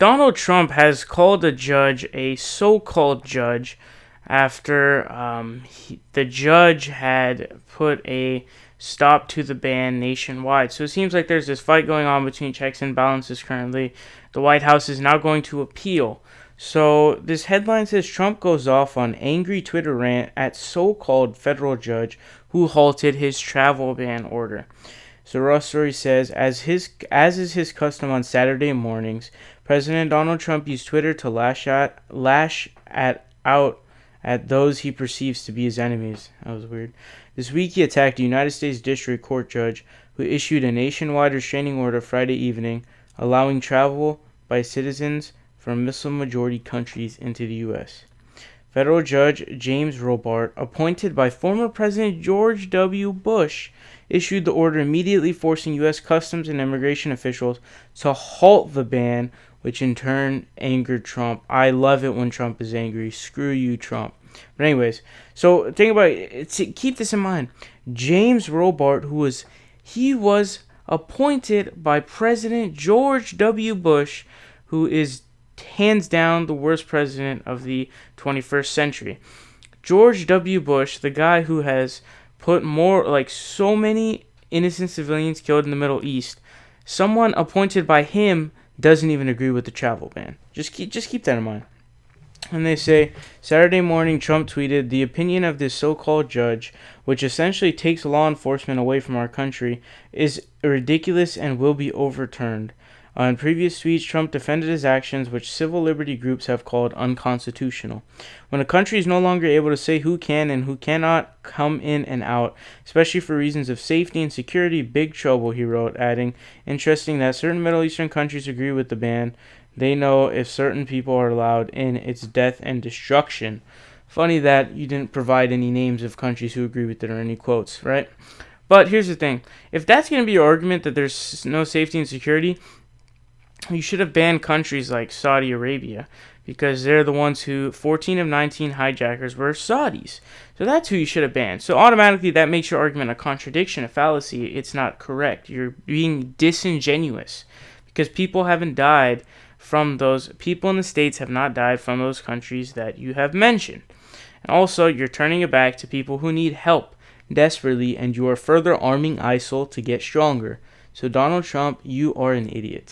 Donald Trump has called a judge a so-called judge after the judge had put a stop to the ban nationwide. So it seems like there's this fight going on between checks and balances currently. The White House is now going to appeal. So this headline says Trump goes off on angry Twitter rant at so-called federal judge who halted his travel ban order. So Raw Story says, as is his custom on Saturday mornings, President Donald Trump used Twitter to lash out at those he perceives to be his enemies. That was weird. This week he attacked a United States District Court judge who issued a nationwide restraining order Friday evening, allowing travel by citizens from Muslim-majority countries into the U.S. Federal Judge James Robart, appointed by former President George W. Bush, issued the order immediately forcing U.S. Customs and Immigration officials to halt the ban, which in turn angered Trump. I love it when Trump is angry. Screw you, Trump. But anyways, so think about it. Keep this in mind. James Robart, he was appointed by President George W. Bush, who is hands down the worst president of the 21st century. George W. Bush, the guy who has put so many innocent civilians killed in the Middle East, someone appointed by him doesn't even agree with the travel ban. Just keep that in mind. And they say, Saturday morning, Trump tweeted, the opinion of this so-called judge, which essentially takes law enforcement away from our country, is ridiculous and will be overturned. In previous tweets, Trump defended his actions, which civil liberty groups have called unconstitutional. When a country is no longer able to say who can and who cannot come in and out, especially for reasons of safety and security, big trouble, he wrote, adding, interesting that certain Middle Eastern countries agree with the ban. They know if certain people are allowed in, it's death and destruction. Funny that you didn't provide any names of countries who agree with it or any quotes, right? But here's the thing. If that's going to be your argument that there's no safety and security, you should have banned countries like Saudi Arabia, because they're the ones who 14 of 19 hijackers were Saudis. So that's who you should have banned. So automatically that makes your argument a contradiction, a fallacy. It's not correct. You're being disingenuous because people haven't died from those people in the States have not died from those countries that you have mentioned. And also you're turning it back to people who need help desperately, and you are further arming ISIL to get stronger. So Donald Trump, you are an idiot.